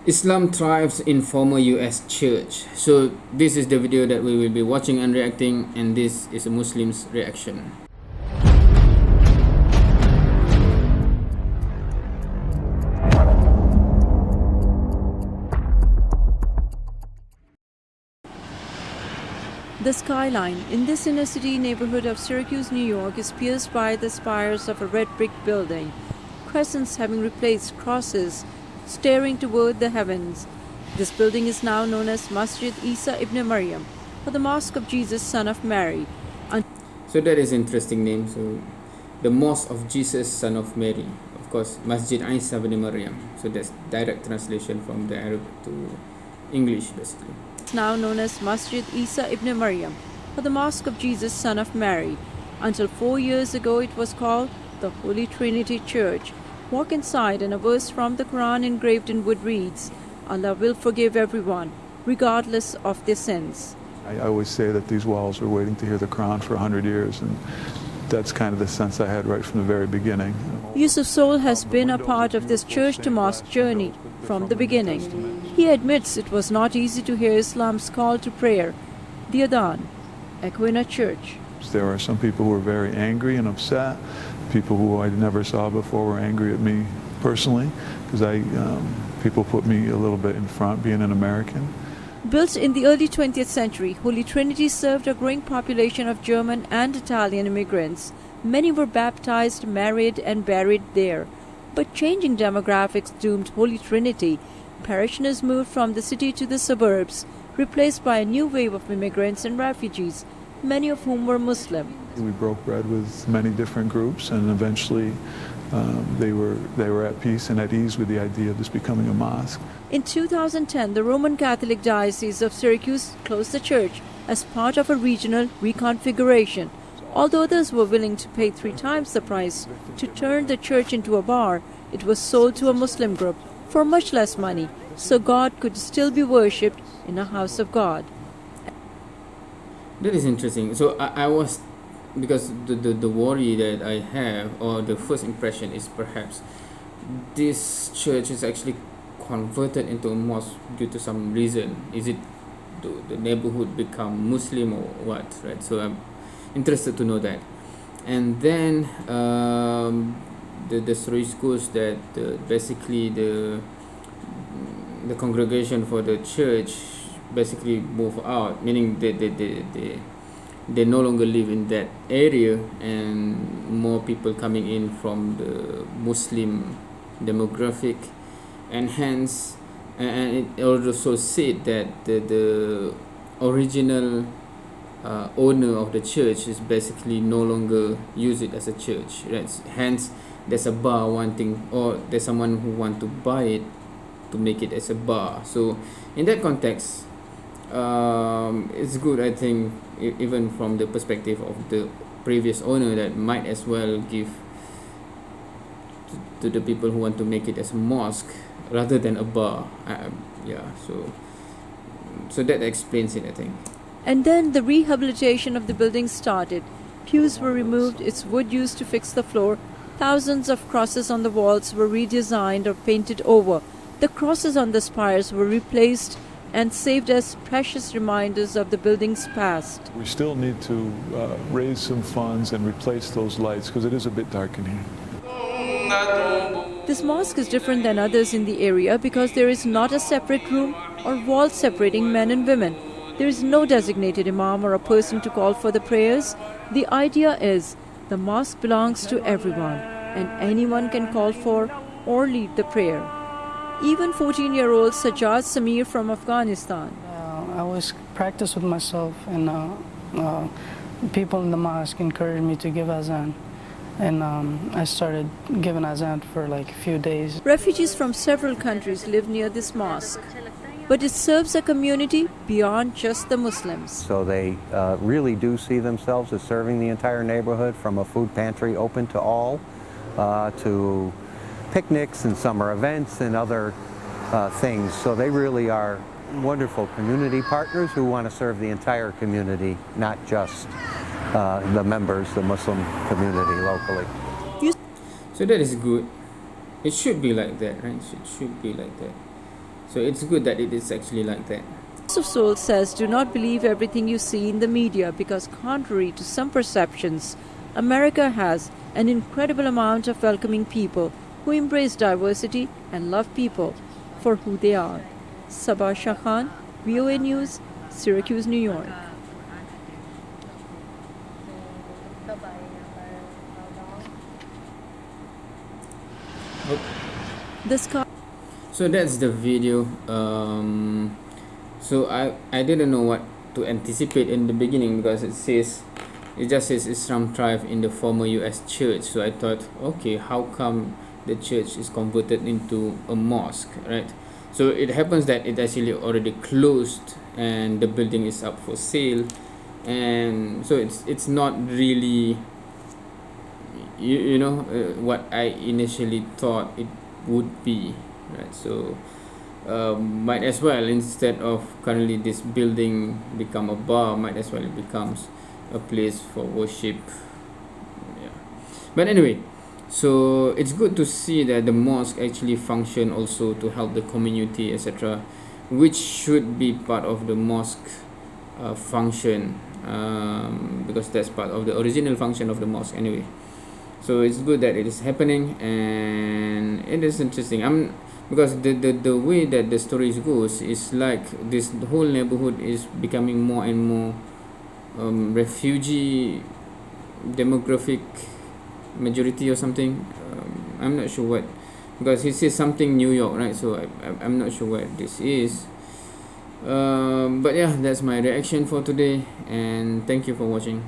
Islam thrives in former US church. So this is the video that we will be watching and reacting, and this is a Muslim's reaction. The skyline in this inner city neighborhood of Syracuse, New York is pierced by the spires of a red brick building, crescents having replaced crosses, staring toward the heavens. This building is now known as Masjid Isa ibn Maryam, or the Mosque of Jesus, son of Mary. So that is interesting name. So the Mosque of Jesus, son of Mary. Of course, Masjid Isa ibn Maryam. So that's direct translation from the Arabic to English, basically. Now known as Masjid Isa ibn Maryam, or the Mosque of Jesus, son of Mary. Until 4 years ago, it was called the Holy Trinity Church. Walk inside, and a verse from the Quran engraved in wood reads, "Allah will forgive everyone, regardless of their sins." I always say that these walls were waiting to hear the Quran for 100 years, and that's kind of the sense I had right from the very beginning. Yusuf Soul has been a part of this church-to-mosque journey from the beginning. He admits it was not easy to hear Islam's call to prayer, the Adhan, echo in a church. There were some people who were very angry and upset. People who I never saw before were angry at me personally, because people put me a little bit in front, being an American. Built in the early 20th century, Holy Trinity served a growing population of German and Italian immigrants. Many were baptized, married, and buried there. But changing demographics doomed Holy Trinity. Parishioners moved from the city to the suburbs, replaced by a new wave of immigrants and refugees, many of whom were Muslim. We broke bread with many different groups, and eventually they were at peace and at ease with the idea of this becoming a mosque. In 2010, the Roman Catholic Diocese of Syracuse closed the church as part of a regional reconfiguration. Although others were willing to pay 3 times the price to turn the church into a bar, it was sold to a Muslim group for much less money, so God could still be worshipped in a house of God. That is interesting. So I was, because the worry that I have, or the first impression, is perhaps this church is actually converted into a mosque due to some reason. Is it the neighborhood become Muslim or what, right? So I'm interested to know that. And then the story goes that basically the congregation for the church basically move out, meaning they no longer live in that area, and more people coming in from the Muslim demographic, and hence, and it also said that the original owner of the church is basically no longer use it as a church, right? Hence there's a bar wanting, or there's someone who want to buy it to make it as a bar. So in that context, it's good, I think, even from the perspective of the previous owner, that might as well give to the people who want to make it as a mosque rather than a bar. So that explains it, I think. And then the rehabilitation of the building started. Pews were removed, its wood used to fix the floor. Thousands of crosses on the walls were redesigned or painted over. The crosses on the spires were replaced and saved as precious reminders of the building's past. We still need to raise some funds and replace those lights, because it is a bit dark in here. This mosque is different than others in the area because there is not a separate room or wall separating men and women. There is no designated imam or a person to call for the prayers. The idea is the mosque belongs to everyone, and anyone can call for or lead the prayer. Even 14-year-old Sajjad Samir from Afghanistan. I always practice with myself, and people in the mosque encouraged me to give azan. And I started giving azan for like a few days. Refugees from several countries live near this mosque, but it serves a community beyond just the Muslims. So they really do see themselves as serving the entire neighborhood, from a food pantry open to all, to picnics and summer events and other things. So they really are wonderful community partners who want to serve the entire community, not just the members, the Muslim community locally. So that is good. It should be like that, right? It should be like that. So it's good that it is actually like that. of Soul says do not believe everything you see in the media because, contrary to some perceptions, America has an incredible amount of welcoming people who embrace diversity and love people for who they are. Sabah Shah Khan, VOA News, Syracuse, New York. The sky. So that's the video. So I didn't know what to anticipate in the beginning because it just says Islam thrive in the former US church. So I thought, okay, how come the church is converted into a mosque, right? So it happens that it actually already closed and the building is up for sale, and so it's not really what I initially thought it would be, right? So might as well, instead of currently this building become a bar, might as well it becomes a place for worship. Yeah, but anyway, so it's good to see that the mosque actually function also to help the community, etc., which should be part of the mosque function, because that's part of the original function of the mosque anyway. So it's good that it is happening, and it is interesting. Because the way that the stories goes is like this whole neighborhood is becoming more and more refugee demographic majority or something. I'm not sure what, because he says something New York, right? So I'm not sure what this is. But yeah, that's my reaction for today, and thank you for watching.